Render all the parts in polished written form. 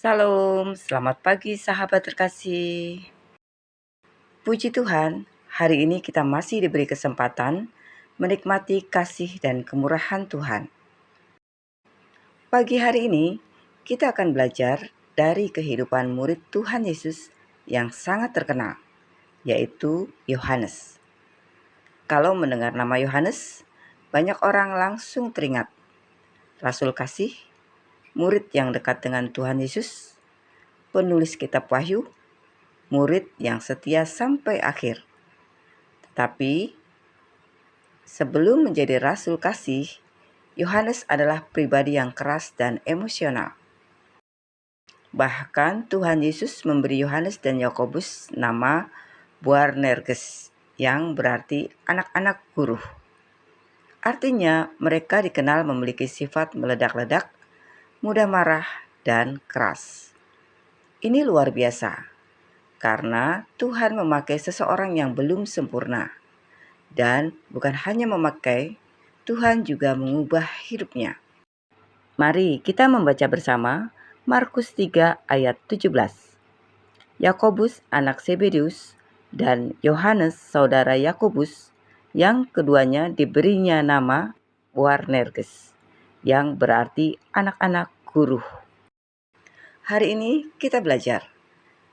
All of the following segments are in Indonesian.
Salam, selamat pagi sahabat terkasih. Puji Tuhan, hari ini kita masih diberi kesempatan menikmati kasih dan kemurahan Tuhan. Pagi hari ini, kita akan belajar dari kehidupan murid Tuhan Yesus yang sangat terkenal, yaitu Yohanes. Kalau mendengar nama Yohanes, banyak orang langsung teringat Rasul Kasih, murid yang dekat dengan Tuhan Yesus, penulis kitab Wahyu, murid yang setia sampai akhir. Tetapi sebelum menjadi rasul kasih, Yohanes adalah pribadi yang keras dan emosional. Bahkan Tuhan Yesus memberi Yohanes dan Yakobus nama Boanerges, yang berarti anak-anak guru. Artinya mereka dikenal memiliki sifat meledak-ledak, mudah marah, dan keras. Ini luar biasa, karena Tuhan memakai seseorang yang belum sempurna. Dan bukan hanya memakai, Tuhan juga mengubah hidupnya. Mari kita membaca bersama Markus 3 ayat 17. Yakobus anak Zebedeus dan Yohanes saudara Yakobus, yang keduanya diberinya nama Boanerges, yang berarti anak-anak guru. Hari ini kita belajar,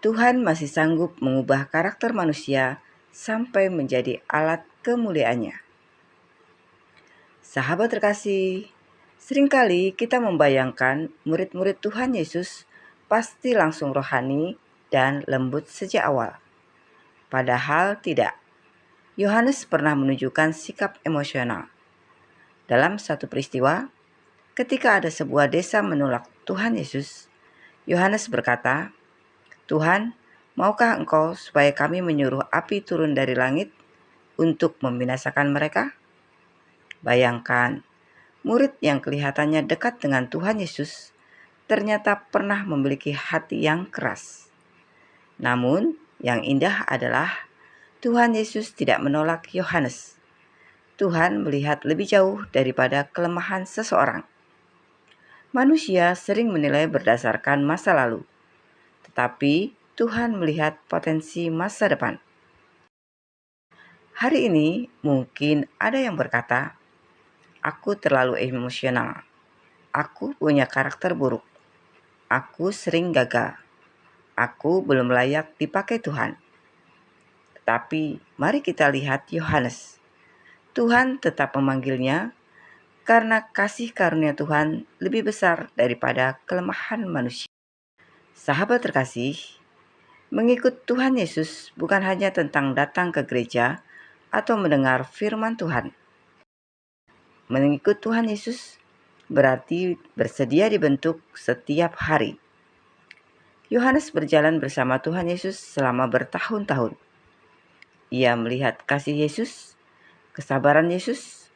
Tuhan masih sanggup mengubah karakter manusia sampai menjadi alat kemuliaannya. Sahabat terkasih, seringkali kita membayangkan murid-murid Tuhan Yesus pasti langsung rohani dan lembut sejak awal. Padahal tidak. Yohanes pernah menunjukkan sikap emosional. Dalam satu peristiwa, ketika ada sebuah desa menolak Tuhan Yesus, Yohanes berkata, "Tuhan, maukah Engkau supaya kami menyuruh api turun dari langit untuk membinasakan mereka?" Bayangkan, murid yang kelihatannya dekat dengan Tuhan Yesus ternyata pernah memiliki hati yang keras. Namun, yang indah adalah Tuhan Yesus tidak menolak Yohanes. Tuhan melihat lebih jauh daripada kelemahan seseorang. Manusia sering menilai berdasarkan masa lalu, tetapi Tuhan melihat potensi masa depan. Hari ini mungkin ada yang berkata, "Aku terlalu emosional. Aku punya karakter buruk. Aku sering gagal. Aku belum layak dipakai Tuhan." Tetapi mari kita lihat Yohanes. Tuhan tetap memanggilnya karena kasih karunia Tuhan lebih besar daripada kelemahan manusia. Sahabat terkasih, mengikut Tuhan Yesus bukan hanya tentang datang ke gereja atau mendengar firman Tuhan. Mengikut Tuhan Yesus berarti bersedia dibentuk setiap hari. Yohanes berjalan bersama Tuhan Yesus selama bertahun-tahun. Ia melihat kasih Yesus, kesabaran Yesus,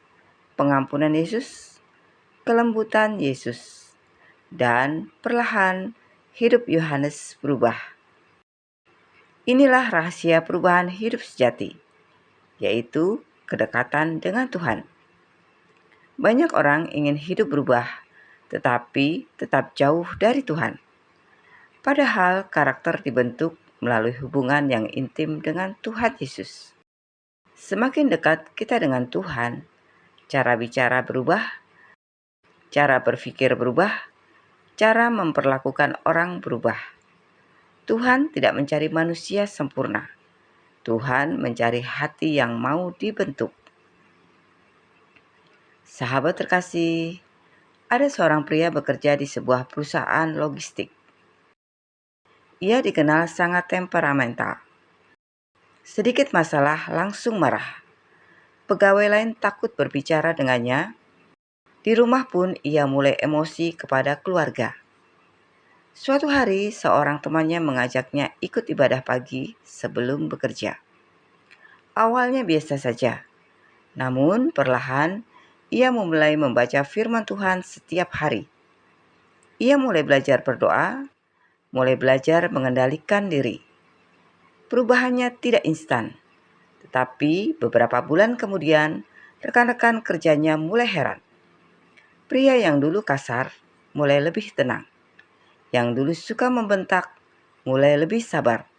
pengampunan Yesus, kelembutan Yesus, dan perlahan hidup Yohanes berubah. Inilah rahasia perubahan hidup sejati, yaitu kedekatan dengan Tuhan. Banyak orang ingin hidup berubah, tetapi tetap jauh dari Tuhan. Padahal karakter dibentuk melalui hubungan yang intim dengan Tuhan Yesus. Semakin dekat kita dengan Tuhan, cara bicara berubah, cara berpikir berubah, cara memperlakukan orang berubah. Tuhan tidak mencari manusia sempurna. Tuhan mencari hati yang mau dibentuk. Sahabat terkasih, ada seorang pria bekerja di sebuah perusahaan logistik. Ia dikenal sangat temperamental. Sedikit masalah langsung marah. Pegawai lain takut berbicara dengannya. Di rumah pun ia mulai emosi kepada keluarga. Suatu hari seorang temannya mengajaknya ikut ibadah pagi sebelum bekerja. Awalnya biasa saja, namun perlahan ia mulai membaca firman Tuhan setiap hari. Ia mulai belajar berdoa, mulai belajar mengendalikan diri. Perubahannya tidak instan, tetapi beberapa bulan kemudian rekan-rekan kerjanya mulai heran. Pria yang dulu kasar mulai lebih tenang. Yang dulu suka membentak, mulai lebih sabar.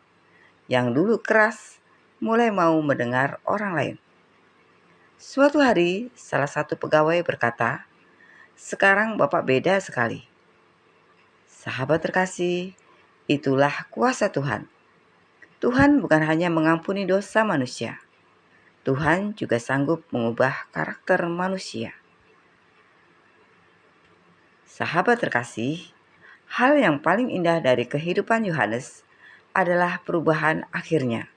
Yang dulu keras, mulai mau mendengar orang lain. Suatu hari, salah satu pegawai berkata, "Sekarang Bapak beda sekali." Sahabat terkasih, itulah kuasa Tuhan. Tuhan bukan hanya mengampuni dosa manusia, Tuhan juga sanggup mengubah karakter manusia. Sahabat terkasih, hal yang paling indah dari kehidupan Yohanes adalah perubahan akhirnya.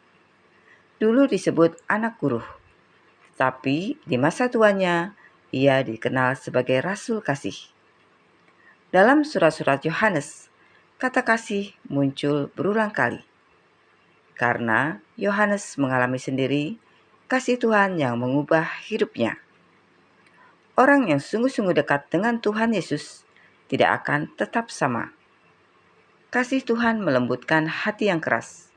Dulu disebut anak guru, tapi di masa tuanya ia dikenal sebagai Rasul Kasih. Dalam surat-surat Yohanes, kata kasih muncul berulang kali. Karena Yohanes mengalami sendiri kasih Tuhan yang mengubah hidupnya. Orang yang sungguh-sungguh dekat dengan Tuhan Yesus tidak akan tetap sama. Kasih Tuhan melembutkan hati yang keras.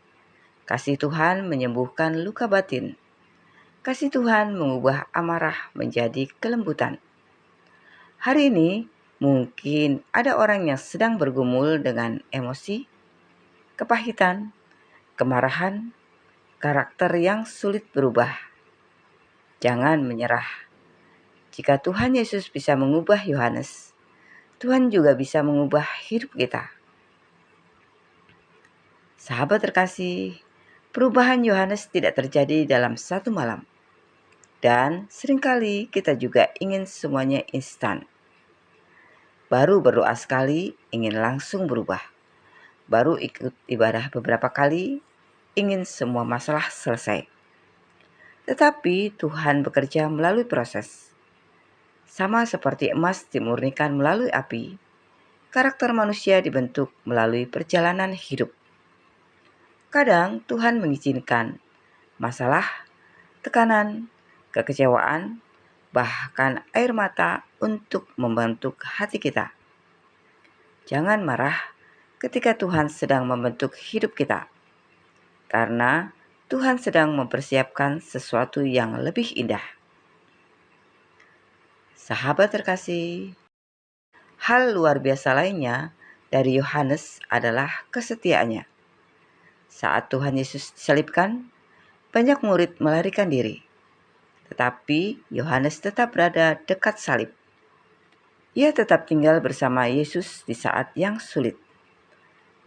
Kasih Tuhan menyembuhkan luka batin. Kasih Tuhan mengubah amarah menjadi kelembutan. Hari ini mungkin ada orang yang sedang bergumul dengan emosi, kepahitan, kemarahan, karakter yang sulit berubah. Jangan menyerah. Jika Tuhan Yesus bisa mengubah Yohanes, Tuhan juga bisa mengubah hidup kita. Sahabat terkasih, perubahan Yohanes tidak terjadi dalam satu malam. Dan seringkali kita juga ingin semuanya instan. Baru berdoa sekali, ingin langsung berubah. Baru ikut ibadah beberapa kali, ingin semua masalah selesai. Tetapi Tuhan bekerja melalui proses. Sama seperti emas dimurnikan melalui api, karakter manusia dibentuk melalui perjalanan hidup. Kadang Tuhan mengizinkan masalah, tekanan, kekecewaan, bahkan air mata untuk membentuk hati kita. Jangan marah ketika Tuhan sedang membentuk hidup kita, karena Tuhan sedang mempersiapkan sesuatu yang lebih indah. Sahabat terkasih, hal luar biasa lainnya dari Yohanes adalah kesetiaannya. Saat Tuhan Yesus disalibkan, banyak murid melarikan diri. Tetapi Yohanes tetap berada dekat salib. Ia tetap tinggal bersama Yesus di saat yang sulit.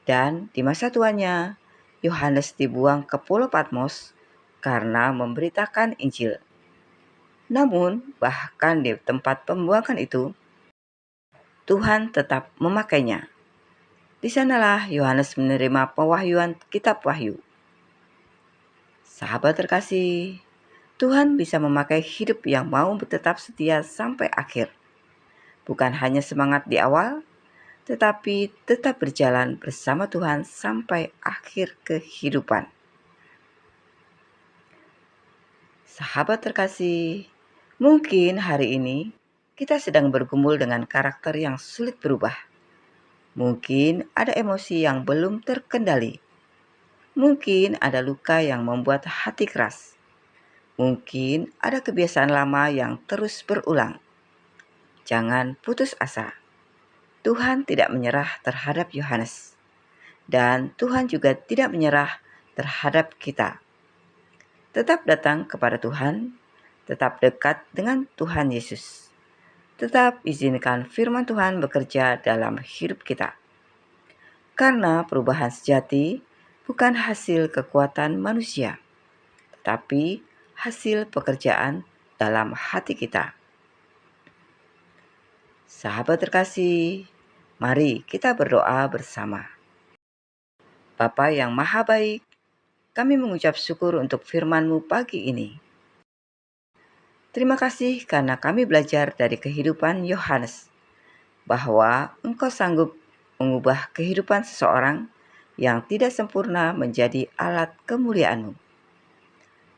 Dan di masa tuanya, Yohanes dibuang ke Pulau Patmos karena memberitakan Injil. Namun, bahkan di tempat pembuangan itu, Tuhan tetap memakainya. Di sanalah Yohanes menerima pewahyuan kitab Wahyu. Sahabat terkasih, Tuhan bisa memakai hidup yang mau tetap setia sampai akhir. Bukan hanya semangat di awal, tetapi tetap berjalan bersama Tuhan sampai akhir kehidupan. Sahabat terkasih, mungkin hari ini kita sedang bergumul dengan karakter yang sulit berubah. Mungkin ada emosi yang belum terkendali. Mungkin ada luka yang membuat hati keras. Mungkin ada kebiasaan lama yang terus berulang. Jangan putus asa. Tuhan tidak menyerah terhadap Yohanes, dan Tuhan juga tidak menyerah terhadap kita. Tetap datang kepada Tuhan, tetap dekat dengan Tuhan Yesus. Tetap izinkan firman Tuhan bekerja dalam hidup kita. Karena perubahan sejati bukan hasil kekuatan manusia, tetapi hasil pekerjaan dalam hati kita. Sahabat terkasih, mari kita berdoa bersama. Bapa yang Maha Baik, kami mengucap syukur untuk firman-Mu pagi ini. Terima kasih karena kami belajar dari kehidupan Yohanes, bahwa Engkau sanggup mengubah kehidupan seseorang yang tidak sempurna menjadi alat kemuliaan-Mu.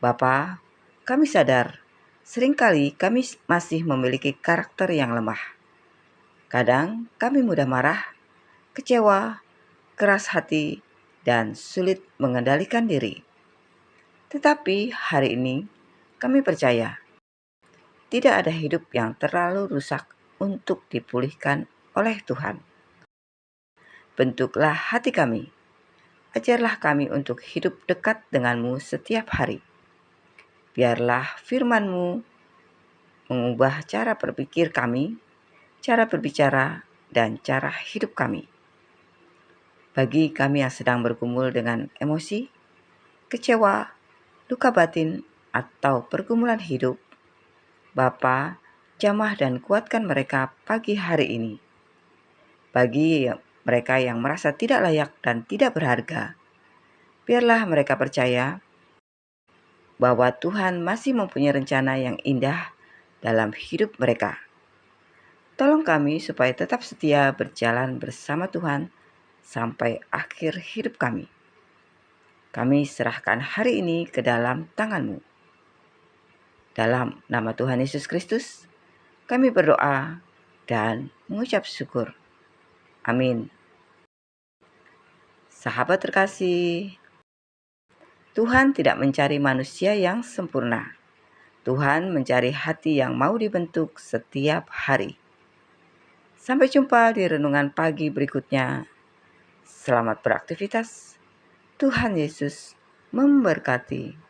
Bapa, kami sadar, seringkali kami masih memiliki karakter yang lemah. Kadang kami mudah marah, kecewa, keras hati, dan sulit mengendalikan diri. Tetapi hari ini kami percaya tidak ada hidup yang terlalu rusak untuk dipulihkan oleh Tuhan. bentuklah hati kami. Ajarlah kami untuk hidup dekat denganmu setiap hari. Biarlah firman-Mu mengubah cara berpikir kami, cara berbicara, dan cara hidup kami. Bagi kami yang sedang bergumul dengan emosi, kecewa, luka batin, atau pergumulan hidup, Bapa, jamah dan kuatkan mereka pagi hari ini. Bagi mereka yang merasa tidak layak dan tidak berharga, biarlah mereka percaya bahwa Tuhan masih mempunyai rencana yang indah dalam hidup mereka. Tolong kami supaya tetap setia berjalan bersama Tuhan sampai akhir hidup kami. Kami serahkan hari ini ke dalam tangan-Mu. Dalam nama Tuhan Yesus Kristus, kami berdoa dan mengucap syukur. Amin. Sahabat terkasih, Tuhan tidak mencari manusia yang sempurna. Tuhan mencari hati yang mau dibentuk setiap hari. Sampai jumpa di renungan pagi berikutnya. Selamat beraktivitas. Tuhan Yesus memberkati.